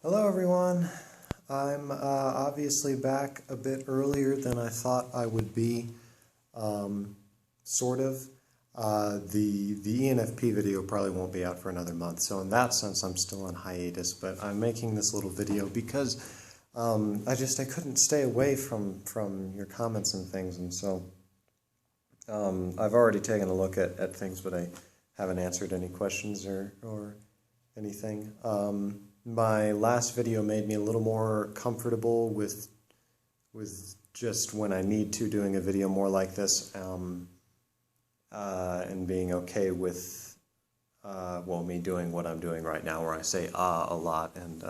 Hello everyone. I'm obviously back a bit earlier than I thought I would be, sort of. The ENFP video probably won't be out for another month, so in that sense I'm still on hiatus, but I'm making this little video because I couldn't stay away from your comments and things, and so I've already taken a look at things, but I haven't answered any questions or anything. My last video made me a little more comfortable with just when I need to doing a video more like this, and being okay with me doing what I'm doing right now, where I say a lot and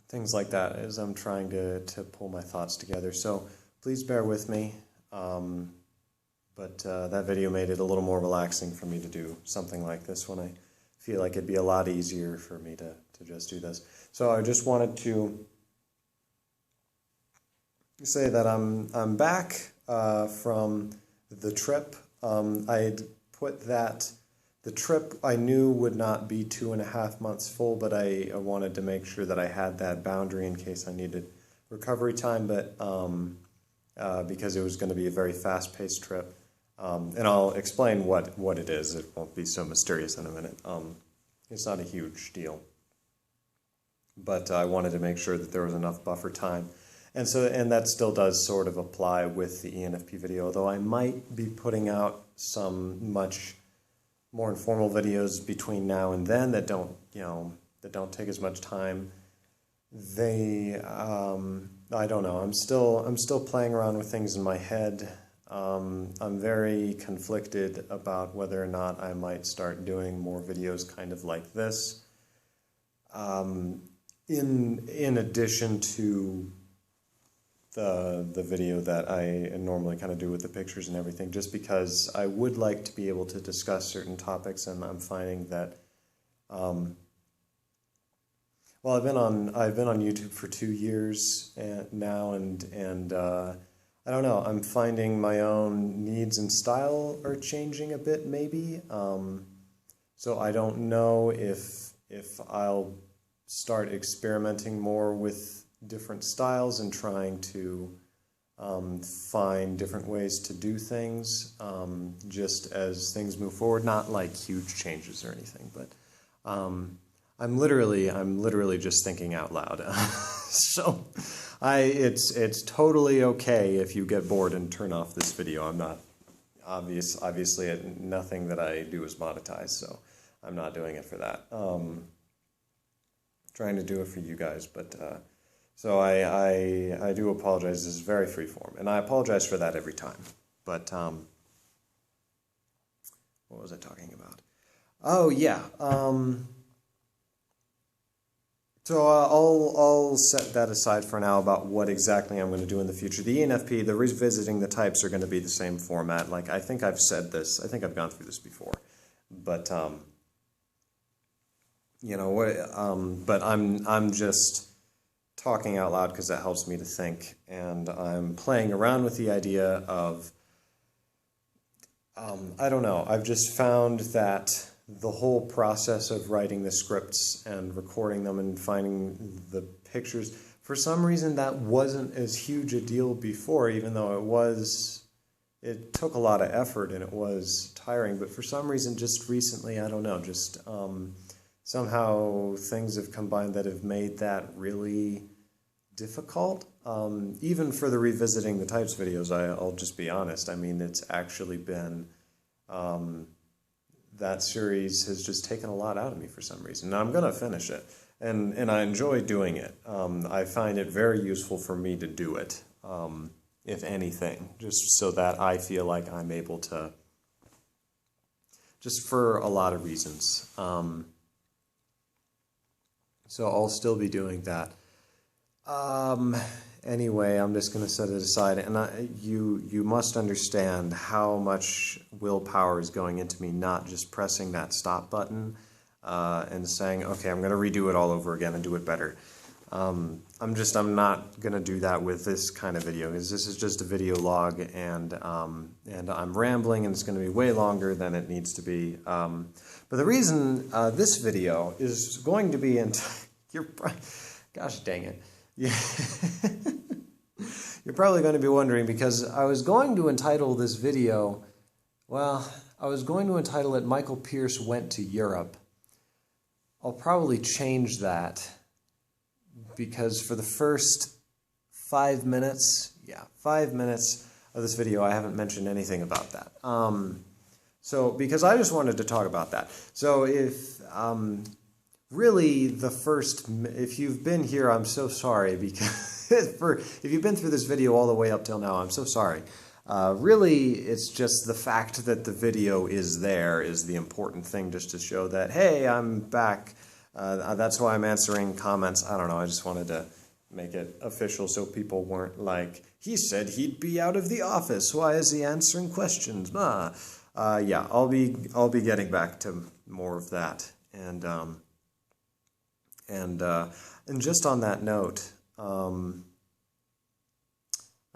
things like that as I'm trying to pull my thoughts together. So please bear with me. But that video made it a little more relaxing for me to do something like this when I feel like it'd be a lot easier for me to just do this. So I just wanted to say that I'm back from the trip. I had put that the trip I knew would not be 2.5 months full, but I wanted to make sure that I had that boundary in case I needed recovery time, but because it was going to be a very fast-paced trip. And I'll explain what it is. It won't be so mysterious in a minute. It's not a huge deal. But I wanted to make sure that there was enough buffer time. And that still does sort of apply with the ENFP video, although I might be putting out some much more informal videos between now and then that don't take as much time. I don't know. I'm still playing around with things in my head. I'm very conflicted about whether or not I might start doing more videos kind of like this, in addition to the video that I normally kind of do with the pictures and everything, just because I would like to be able to discuss certain topics, and I'm finding that I've been on YouTube for 2 years now, and I don't know, I'm finding my own needs and style are changing a bit, maybe. So I don't know if I'll start experimenting more with different styles and trying to find different ways to do things, just as things move forward. Not like huge changes or anything, but I'm literally just thinking out loud. So it's totally okay if you get bored and turn off this video. I'm not obviously nothing that I do is monetized, so I'm not doing it for that. Trying to do it for you guys, but so I do apologize. This is very freeform, and I apologize for that every time. But what was I talking about? Oh yeah. So I'll set that aside for now about what exactly I'm going to do in the future. The ENFP, the revisiting the types are going to be the same format. Like, I think I've said this. I think I've gone through this before. But but I'm just talking out loud because that helps me to think, and I'm playing around with the idea of I don't know. I've just found that the whole process of writing the scripts and recording them and finding the pictures, for some reason that wasn't as huge a deal before, even though it took a lot of effort and it was tiring, but for some reason just recently, I don't know, just somehow things have combined that have made that really difficult. Even for the revisiting the types videos, I'll just be honest, I mean, it's actually been that series has just taken a lot out of me for some reason. Now I'm going to finish it, and I enjoy doing it. I find it very useful for me to do it, if anything, just so that I feel like I'm able to, just for a lot of reasons. So I'll still be doing that. Anyway, I'm just going to set it aside, and you must understand how much willpower is going into me not just pressing that stop button and saying, okay, I'm going to redo it all over again and do it better. I'm not going to do that with this kind of video, because this is just a video log, and I'm rambling, and it's going to be way longer than it needs to be. But the reason this video is going to be gosh dang it. Yeah. You're probably going to be wondering, because I was going to entitle this video, well, I was going to entitle it Michael Pierce Went to Europe. I'll probably change that, because for the first 5 minutes, 5 minutes of this video, I haven't mentioned anything about that. Because I just wanted to talk about that. So if, really if you've been here, I'm so sorry, because if you've been through this video all the way up till now, I'm so sorry. Really, it's just the fact that the video is there is the important thing, just to show that, hey, I'm back. That's why I'm answering comments. I don't know, I just wanted to make it official so people weren't like, he said he'd be out of the office, why is he answering questions? Yeah, I'll be getting back to more of that. And just on that note, I'm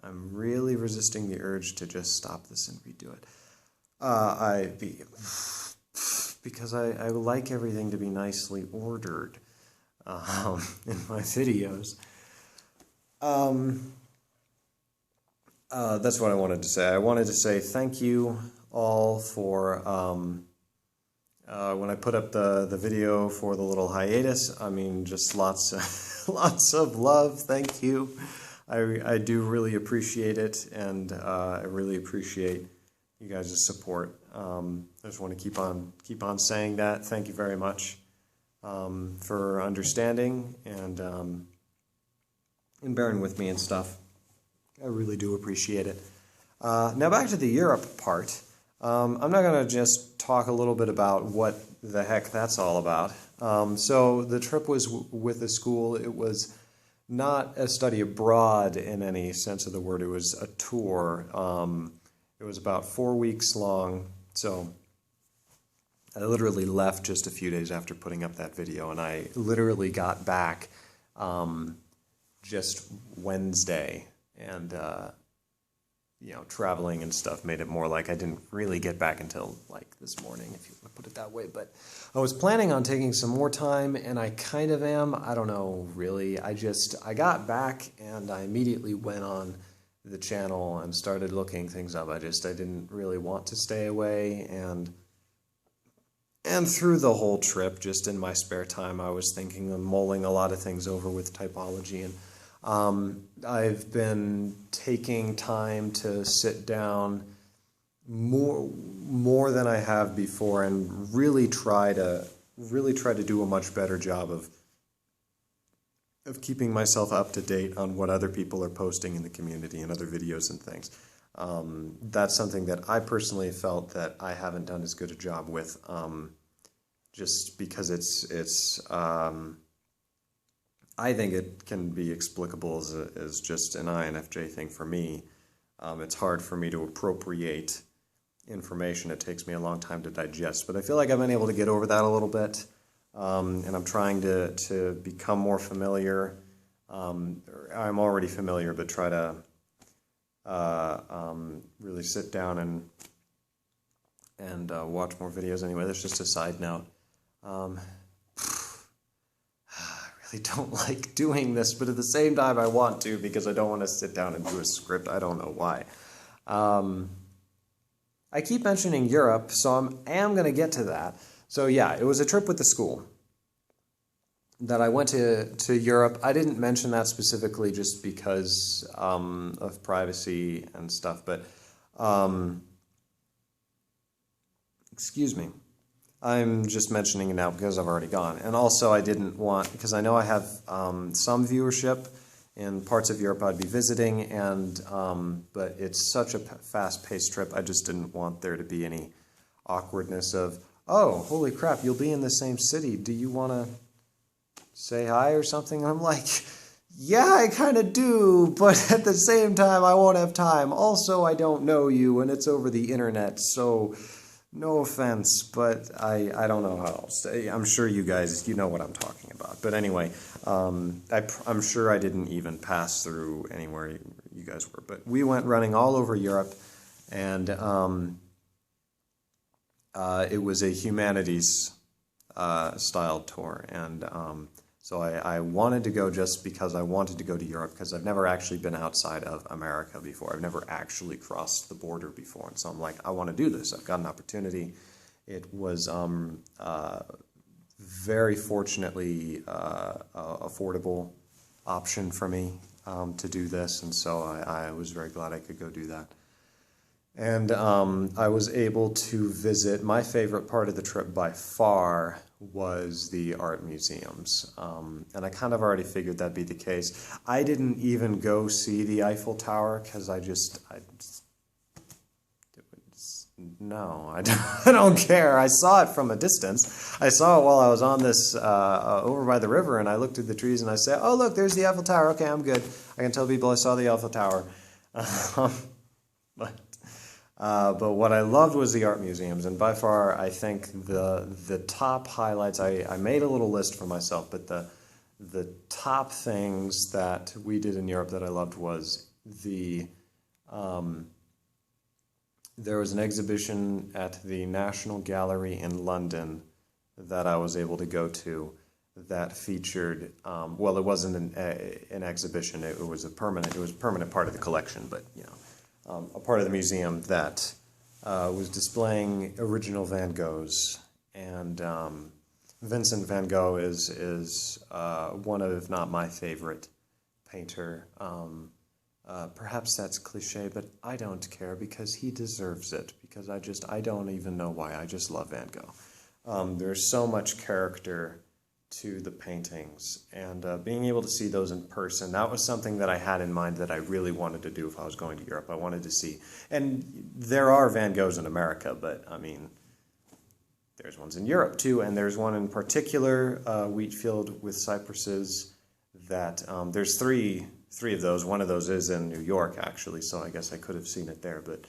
really resisting the urge to just stop this and redo it. Because I like everything to be nicely ordered in my videos. That's what I wanted to say. I wanted to say thank you all for when I put up the video for the little hiatus. I mean, just lots of love. Thank you. I do really appreciate it, and I really appreciate you guys' support. I just want to keep on saying that. Thank you very much for understanding and bearing with me and stuff. I really do appreciate it. Now back to the Europe part. I'm not going to just talk a little bit about what the heck that's all about. So the trip was with the school. It was not a study abroad in any sense of the word. It was a tour. It was about 4 weeks long. So I literally left just a few days after putting up that video, and I literally got back just Wednesday. And traveling and stuff made it more like I didn't really get back until like this morning, if you want to put it that way. But I was planning on taking some more time, and I kind of am. I don't know, really. I got back, and I immediately went on the channel and started looking things up. I didn't really want to stay away, and through the whole trip, just in my spare time, I was thinking and mulling a lot of things over with typology, and I've been taking time to sit down more than I have before, and really try to do a much better job of keeping myself up to date on what other people are posting in the community and other videos and things. That's something that I personally felt that I haven't done as good a job with, just because it's I think it can be explicable as just an INFJ thing for me. It's hard for me to appropriate information. It takes me a long time to digest, but I feel like I've been able to get over that a little bit, and I'm trying to become more familiar. I'm already familiar, but try to really sit down and watch more videos. Anyway, that's just a side note. I don't like doing this, but at the same time I want to, because I don't want to sit down and do a script. I don't know why. I keep mentioning Europe, so I am going to get to that. So yeah, it was a trip with the school that I went to Europe. I didn't mention that specifically just because of privacy and stuff, but excuse me. I'm just mentioning it now because I've already gone. And also I didn't want, because I know I have some viewership in parts of Europe I'd be visiting, and but it's such a fast-paced trip, I just didn't want there to be any awkwardness of, oh, holy crap, you'll be in the same city. Do you want to say hi or something? And I'm like, yeah, I kind of do, but at the same time, I won't have time. Also, I don't know you, and it's over the internet, so No offense, but I don't know how else. I'm sure you guys, you know what I'm talking about. But anyway, I'm sure I didn't even pass through anywhere you guys were. But we went running all over Europe, and it was a humanities style tour. And so I wanted to go just because I wanted to go to Europe, because I've never actually been outside of America before. I've never actually crossed the border before. And so I'm like, I want to do this. I've got an opportunity. It was very fortunately affordable option for me to do this. And so I was very glad I could go do that. And I was able to visit, my favorite part of the trip by far was the art museums. And I kind of already figured that'd be the case. I didn't even go see the Eiffel Tower because I don't care. I saw it from a distance. I saw it while I was on this, over by the river, and I looked at the trees and I said, oh, look, there's the Eiffel Tower. Okay, I'm good. I can tell people I saw the Eiffel Tower. But what I loved was the art museums, and by far, I think the top highlights, I made a little list for myself, but the top things that we did in Europe that I loved was there was an exhibition at the National Gallery in London that I was able to go to that featured, well, it wasn't an exhibition, it was a permanent part of the collection, but, you know, a part of the museum that was displaying original Van Goghs. And Vincent van Gogh is one of, if not my favorite painter. Perhaps that's cliche, but I don't care because he deserves it. Because I don't even know why. I just love Van Gogh. There's so much character to the paintings, and being able to see those in person, that was something that I had in mind that I really wanted to do if I was going to Europe. I wanted to see, and there are Van Goghs in America, but I mean, there's ones in Europe too, and there's one in particular, wheat field with cypresses, that there's three of those. One of those is in New York, actually, so I guess I could have seen it there, but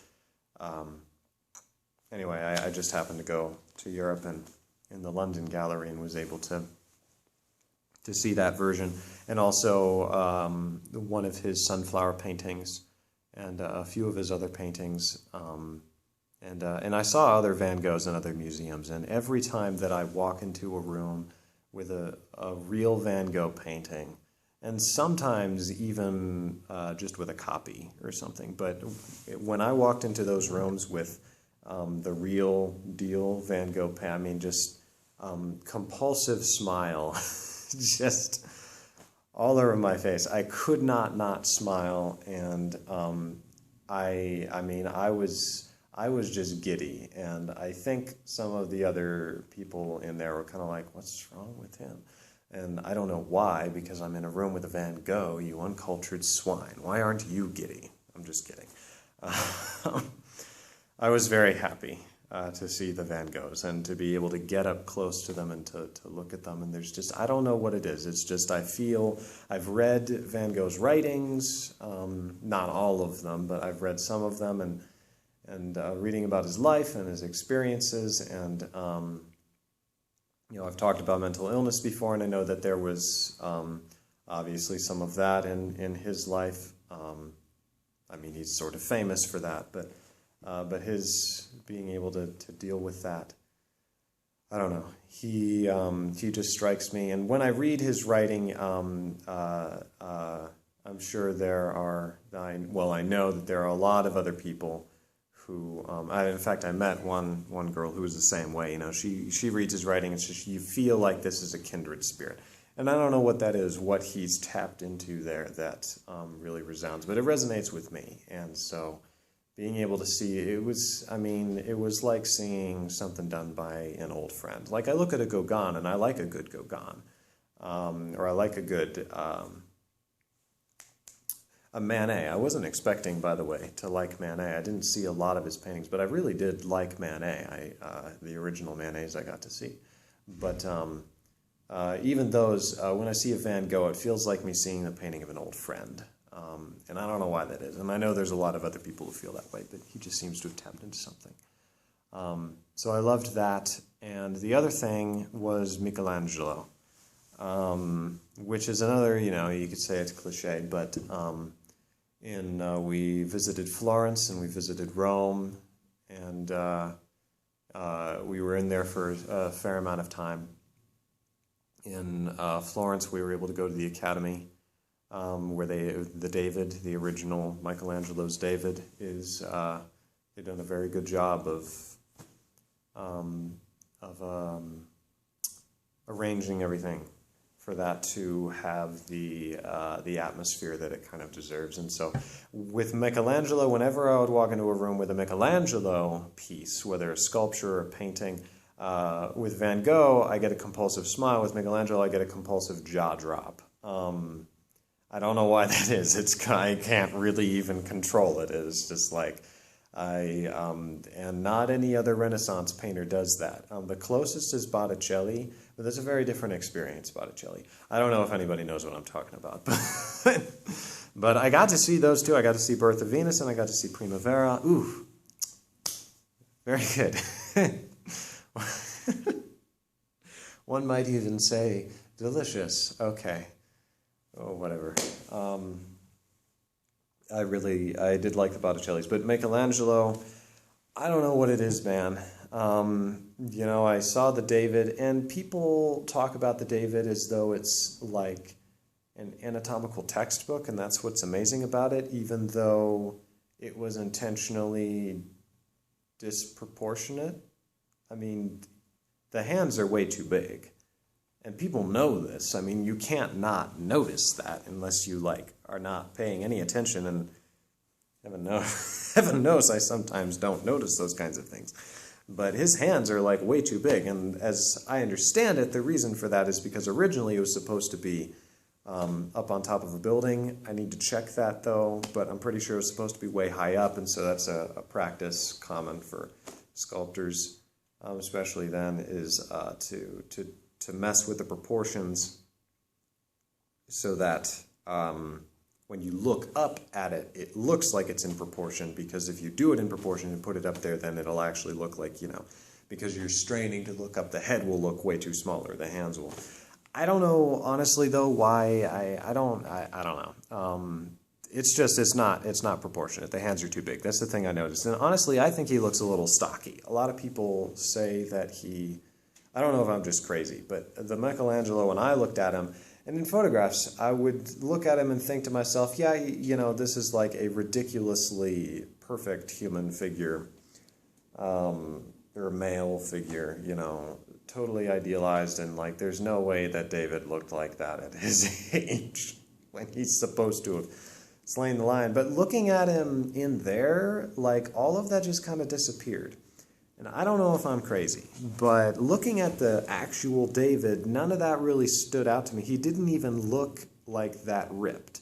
anyway, I just happened to go to Europe and in the London Gallery and was able to see that version, and also one of his sunflower paintings and a few of his other paintings. And I saw other Van Goghs in other museums, and every time that I walk into a room with a real Van Gogh painting, and sometimes even just with a copy or something, but when I walked into those rooms with the real deal Van Gogh painting, I mean, just compulsive smile just all over my face. I could not smile, and I mean I was just giddy, and I think some of the other people in there were kind of like, what's wrong with him? And I don't know why, because I'm in a room with a Van Gogh, you uncultured swine. Why aren't you giddy? I'm just kidding. I was very happy to see the Van Goghs and to be able to get up close to them and to look at them. And there's just, I don't know what it is. It's just, I feel, I've read Van Gogh's writings, not all of them, but I've read some of them, and reading about his life and his experiences. And, you know, I've talked about mental illness before, and I know that there was obviously some of that in his life. I mean, he's sort of famous for that, but his being able to deal with that, I don't know. He just strikes me. And when I read his writing, I'm sure there are, I know that there are a lot of other people who, in fact, I met one girl who was the same way. You know, she reads his writing, and you feel like this is a kindred spirit. And I don't know what that is, what he's tapped into there that really resounds, but it resonates with me. And so being able to see, it was like seeing something done by an old friend. Like I look at a Gauguin, and I like a good Gauguin, or I like a good, a Manet. I wasn't expecting, by the way, to like Manet. I didn't see a lot of his paintings, but I really did like Manet. The original Manets I got to see. But even those, when I see a Van Gogh, it feels like me seeing the painting of an old friend. And I don't know why that is. And I know there's a lot of other people who feel that way, but he just seems to have tapped into something. So I loved that. And the other thing was Michelangelo, which is another, you could say it's cliche, but we visited Florence and we visited Rome, and we were in there for a fair amount of time. In Florence, we were able to go to the Academy, where the original Michelangelo's David is. They've done a very good job of arranging everything for that to have the atmosphere that it kind of deserves. And so with Michelangelo, whenever I would walk into a room with a Michelangelo piece, whether a sculpture or a painting, with Van Gogh, I get a compulsive smile. With Michelangelo, I get a compulsive jaw drop. I don't know why that is. I can't really even control it. It's just like, and not any other Renaissance painter does that. The closest is Botticelli, but that's a very different experience, Botticelli. I don't know if anybody knows what I'm talking about, but I got to see those two. I got to see Birth of Venus, and I got to see Primavera. Ooh, very good. One might even say delicious. Okay. Oh, whatever. I did like the Botticellis, but Michelangelo, I don't know what it is, man. I saw the David, and people talk about the David as though it's like an anatomical textbook, and that's what's amazing about it, even though it was intentionally disproportionate. I mean, the hands are way too big. And people know this. I mean, you can't not notice that unless you, are not paying any attention. And heaven knows I sometimes don't notice those kinds of things. But his hands are, way too big. And as I understand it, the reason for that is because originally it was supposed to be up on top of a building. I need to check that, though. But I'm pretty sure it was supposed to be way high up. And so that's a practice common for sculptors, especially then, is to mess with the proportions so that when you look up at it, it looks like it's in proportion, because if you do it in proportion and put it up there, then it'll actually look like, because you're straining to look up, the head will look way too smaller, the hands will. I don't know, honestly, though, why. I don't know. It's not proportionate. The hands are too big. That's the thing I noticed. And honestly, I think he looks a little stocky. A lot of people say that I don't know if I'm just crazy, but the Michelangelo, when I looked at him, and in photographs, I would look at him and think to myself, yeah, this is like a ridiculously perfect human figure, or male figure, totally idealized, and there's no way that David looked like that at his age when he's supposed to have slain the lion. But looking at him in there, all of that just kind of disappeared. And I don't know if I'm crazy, but looking at the actual David, none of that really stood out to me. He didn't even look like that ripped,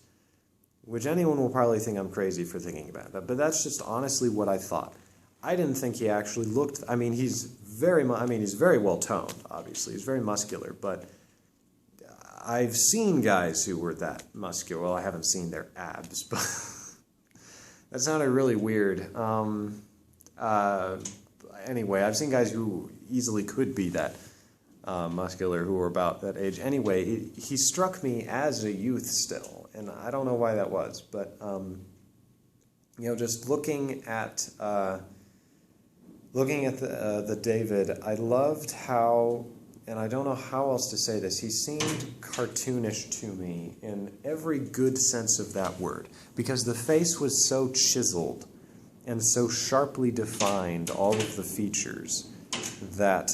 which anyone will probably think I'm crazy for thinking about that. But that's just honestly what I thought. I didn't think he actually looked. I mean, he's very well toned. Obviously, he's very muscular. But I've seen guys who were that muscular. Well, I haven't seen their abs, but that sounded really weird. Anyway, I've seen guys who easily could be that muscular, who were about that age. Anyway, he struck me as a youth still, and I don't know why that was. But just looking at the David, I loved how, and I don't know how else to say this, he seemed cartoonish to me in every good sense of that word, because the face was so chiseled and so sharply defined, all of the features, that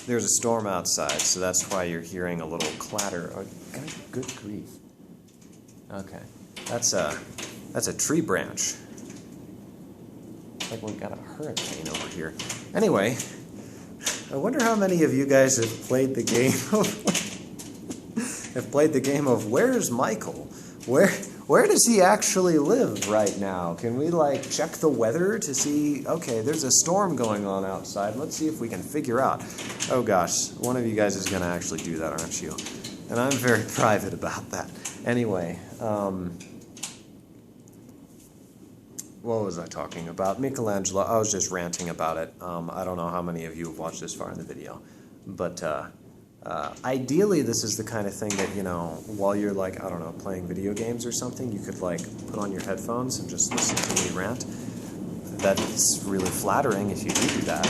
there's a storm outside, so that's why you're hearing a little clatter. Oh, good grief. Okay. That's a tree branch. Like we've got a hurricane over here. Anyway, I wonder how many of you guys have played the game of Where's Michael? Where does he actually live right now? Can we check the weather to see, okay, there's a storm going on outside. Let's see if we can figure out. Oh gosh, one of you guys is going to actually do that, aren't you? And I'm very private about that. Anyway, what was I talking about? Michelangelo. I was just ranting about it. I don't know how many of you have watched this far in the video, but ideally, this is the kind of thing that, you know, while you're like, I don't know, playing video games or something, you could like put on your headphones and just listen to me rant. That's really flattering if you do that.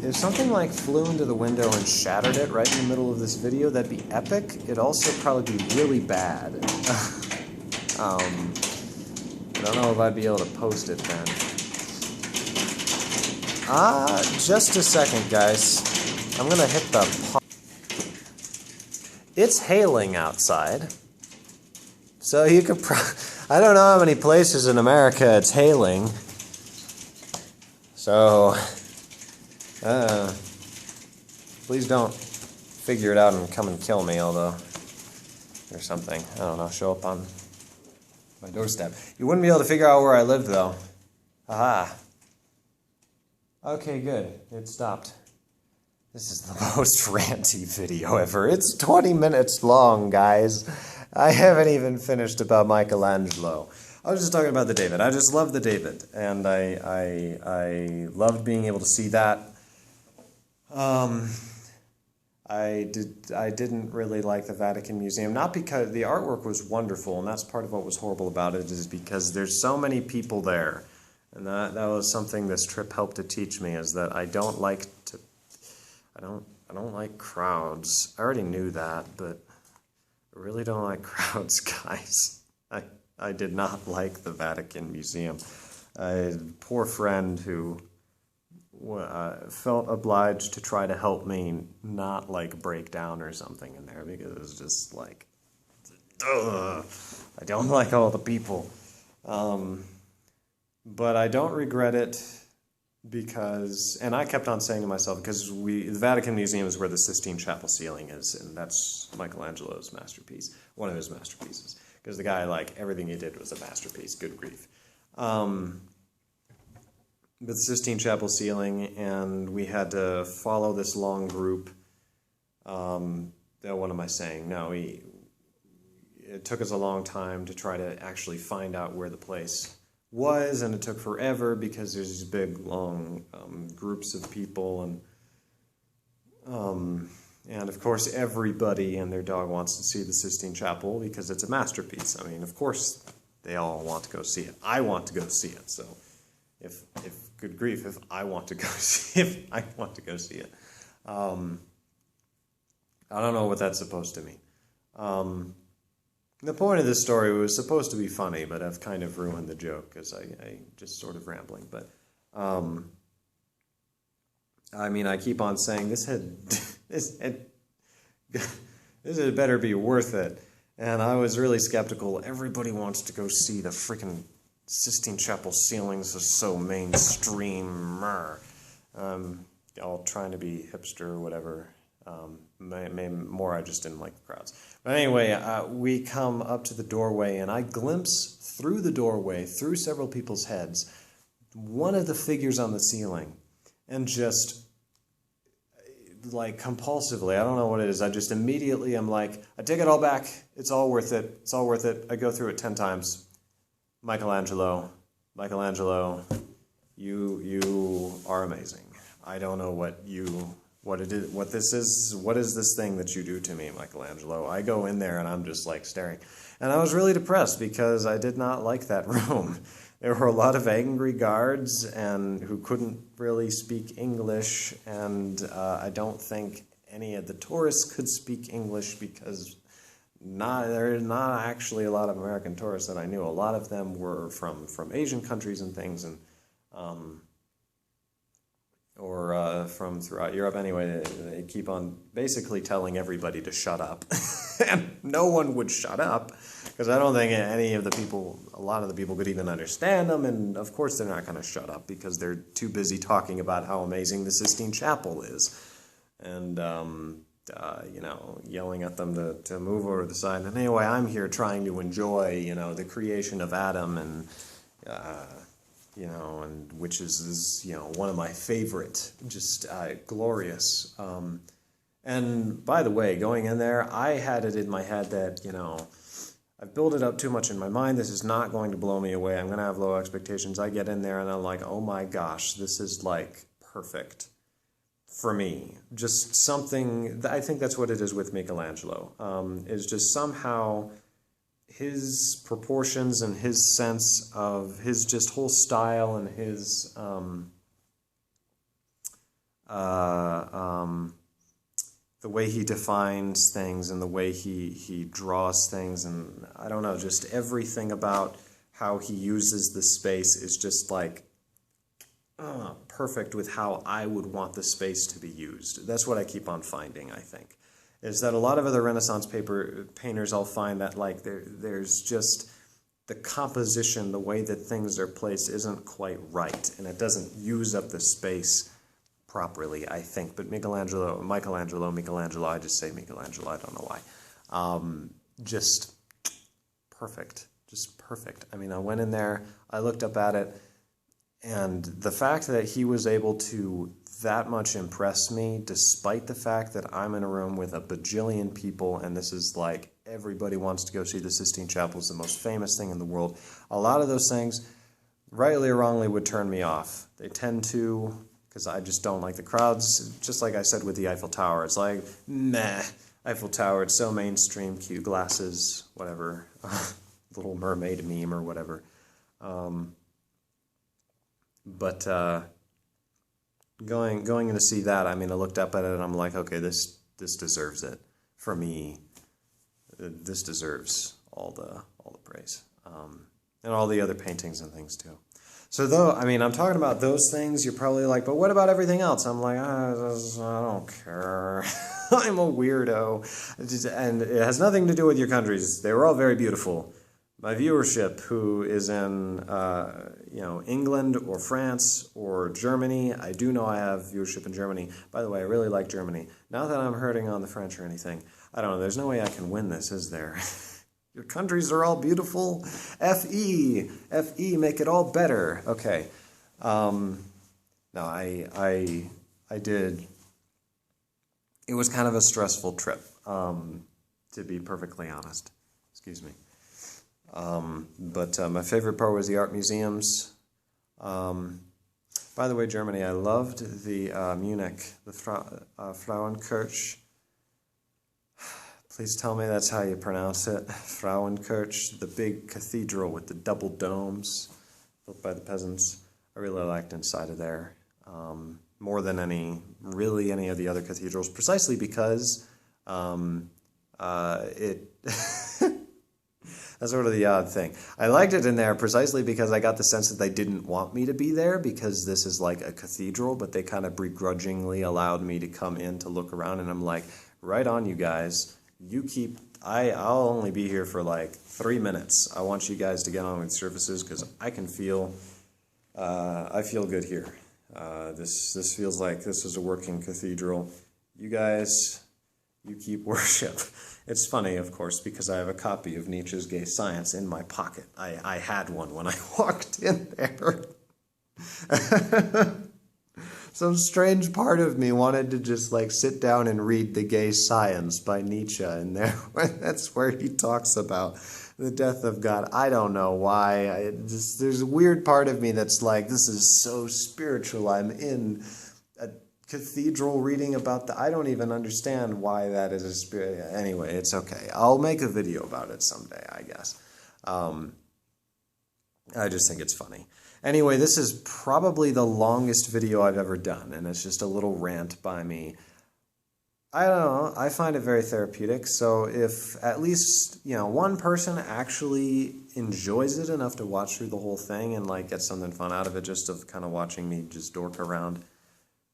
If something like flew into the window and shattered it right in the middle of this video, that'd be epic. It'd also probably be really bad. I don't know if I'd be able to post it then. Just a second, guys. I'm gonna hit the pause. It's hailing outside. So you could I don't know how many places in America it's hailing. So, please don't figure it out and come and kill me, although, or something. I don't know, show up on my doorstep. You wouldn't be able to figure out where I lived, though. Aha. Okay, good. It stopped. This is the most ranty video ever. It's 20 minutes long, guys. I haven't even finished about Michelangelo. I was just talking about the David. I just love the David, and I loved being able to see that. I didn't really like the Vatican Museum, not because the artwork was wonderful, and that's part of what was horrible about it, is because there's so many people there, and that was something this trip helped to teach me, is that I don't like crowds. I already knew that, but I really don't like crowds, guys. I did not like the Vatican Museum. I had a poor friend who felt obliged to try to help me not, like, break down or something in there, because it was just like, ugh, I don't like all the people. But I don't regret it, because, and I kept on saying to myself, because the Vatican Museum is where the Sistine Chapel ceiling is, and that's Michelangelo's masterpiece, one of his masterpieces. Because the guy, like, everything he did was a masterpiece, good grief. But the Sistine Chapel ceiling, and we had to follow this long group. What am I saying? No, it took us a long time to try to actually find out where the place was, and it took forever because there's these big, long groups of people, and of course everybody and their dog wants to see the Sistine Chapel because it's a masterpiece. I mean, of course they all want to go see it. I want to go see it, so if good grief, if I want to go see it, I want to go see it. I don't know what that's supposed to mean. The point of this story was supposed to be funny, but I've kind of ruined the joke because I just sort of rambling. But, I mean, I keep on saying this had better be worth it. And I was really skeptical. Everybody wants to go see the freaking Sistine Chapel ceilings are so mainstream. All trying to be hipster or whatever. More I just didn't like the crowds. But anyway, we come up to the doorway, and I glimpse through the doorway, through several people's heads, one of the figures on the ceiling. And just, like, compulsively, I don't know what it is, I just immediately am like, I take it all back, it's all worth it, it's all worth it. I go through it 10 times. Michelangelo, you are amazing. I don't know what this is, what is this thing that you do to me, Michelangelo? I go in there and I'm just like staring. And I was really depressed because I did not like that room. There were a lot of angry guards and who couldn't really speak English, and I don't think any of the tourists could speak English because there are not actually a lot of American tourists that I knew. A lot of them were from Asian countries and things, and or from throughout Europe. Anyway, they keep on basically telling everybody to shut up. And no one would shut up, because I don't think a lot of the people could even understand them, and of course they're not going to shut up because they're too busy talking about how amazing the Sistine Chapel is. And, yelling at them to move over to the side. And anyway, I'm here trying to enjoy, the creation of Adam and, and which is one of my favorite, just glorious. And by the way, going in there, I had it in my head that, you know, I've built it up too much in my mind. This is not going to blow me away. I'm going to have low expectations. I get in there and I'm like, oh my gosh, this is like perfect for me. Just something, I think that's what it is with Michelangelo, is just somehow his proportions and his sense of his just whole style and his the way he defines things and the way he draws things, and I don't know, just everything about how he uses the space is just like perfect with how I would want the space to be used. That's what I keep on finding, I think, is that a lot of other Renaissance painters, I'll find that like there's just the composition, the way that things are placed isn't quite right, and it doesn't use up the space properly, I think. But Michelangelo, I just say Michelangelo, I don't know why. Just perfect, just perfect. I mean, I went in there, I looked up at it, and the fact that he was able to that much impress me, despite the fact that I'm in a room with a bajillion people, and this is like, everybody wants to go see the Sistine Chapel, is the most famous thing in the world. A lot of those things, rightly or wrongly, would turn me off. They tend to, because I just don't like the crowds. Just like I said with the Eiffel Tower, it's like, meh, Eiffel Tower, it's so mainstream, cute glasses, whatever, Little Mermaid meme or whatever. But going in to see that, I mean, I looked up at it and I'm like, okay, this deserves it. For me, this deserves all the praise, and all the other paintings and things too. So though, I mean, I'm talking about those things, you're probably like, but what about everything else? I'm like, I don't care. I'm a weirdo. And it has nothing to do with your countries. They were all very beautiful. My viewership, who is in, you know, England or France or Germany, I do know I have viewership in Germany. By the way, I really like Germany. Not that I'm hurting on the French or anything. I don't know. There's no way I can win this, is there? Your countries are all beautiful. F-E, make it all better. Okay. No, I did. It was kind of a stressful trip, to be perfectly honest. Excuse me. But my favorite part was the art museums. By the way, Germany, I loved the Munich, the Frauenkirche. Please tell me that's how you pronounce it. Frauenkirche, the big cathedral with the double domes built by the peasants. I really liked inside of there, more than any of the other cathedrals, precisely because that's sort of the odd thing. I liked it in there precisely because I got the sense that they didn't want me to be there because this is like a cathedral, but they kind of begrudgingly allowed me to come in to look around, and I'm like, right on, you guys. You keep, I'll only be here for like 3 minutes. I want you guys to get on with services because I can feel, I feel good here. This feels like this is a working cathedral. You guys, you keep worship. It's funny, of course, because I have a copy of Nietzsche's Gay Science in my pocket. I had one when I walked in there. Some strange part of me wanted to just like sit down and read The Gay Science by Nietzsche in there. That's where he talks about the death of God. I don't know why. There's a weird part of me that's like, this is so spiritual. I'm in a cathedral reading about I don't even understand why that is a spirit. Anyway, it's okay. I'll make a video about it someday, I guess. I just think it's funny. Anyway, this is probably the longest video I've ever done, and it's just a little rant by me. I don't know, I find it very therapeutic, so if at least, you know, one person actually enjoys it enough to watch through the whole thing and like get something fun out of it, just of kind of watching me just dork around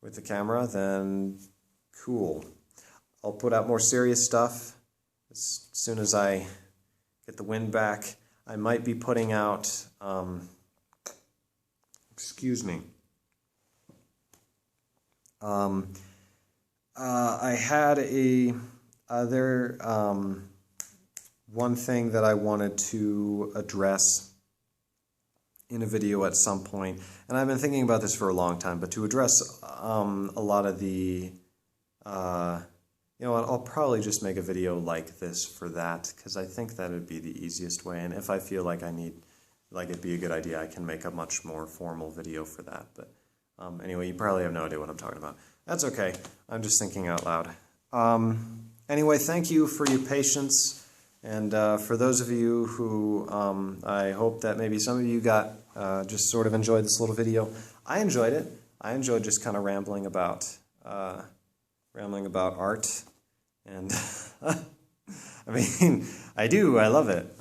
with the camera, then cool. I'll put out more serious stuff as soon as I get the wind back. I might be putting out, excuse me. I had one thing that I wanted to address in a video at some point, and I've been thinking about this for a long time, but to address a lot of the you know what, I'll probably just make a video like this for that, because I think that would be the easiest way, and if I feel like it'd be a good idea, I can make a much more formal video for that. But anyway, you probably have no idea what I'm talking about. That's okay. I'm just thinking out loud. Anyway, thank you for your patience, and for those of you who I hope that maybe some of you got just sort of enjoyed this little video. I enjoyed it. I enjoyed just kind of rambling about art, and I mean, I do. I love it.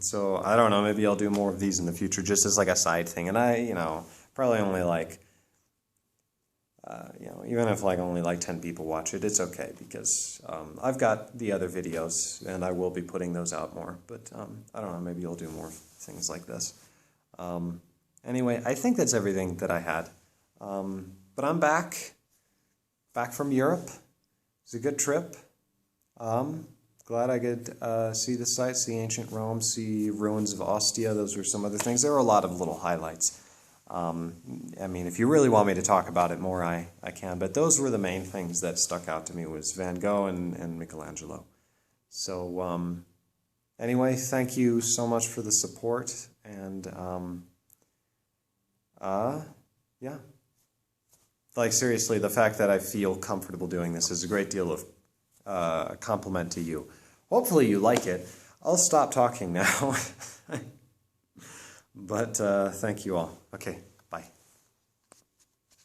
So I don't know. Maybe I'll do more of these in the future, just as like a side thing. And I, probably only like, even if like only like 10 people watch it, it's okay, because I've got the other videos, and I will be putting those out more. But I don't know. Maybe I'll do more things like this. Anyway, I think that's everything that I had. But I'm back from Europe. It was a good trip. Glad I could see the sites, see ancient Rome, see ruins of Ostia. Those were some other things. There were a lot of little highlights. I mean, if you really want me to talk about it more, I can. But those were the main things that stuck out to me, was Van Gogh and Michelangelo. So anyway, thank you so much for the support. And yeah. Like, seriously, the fact that I feel comfortable doing this is a great deal of compliment to you. Hopefully you like it. I'll stop talking now. But thank you all. Okay, bye.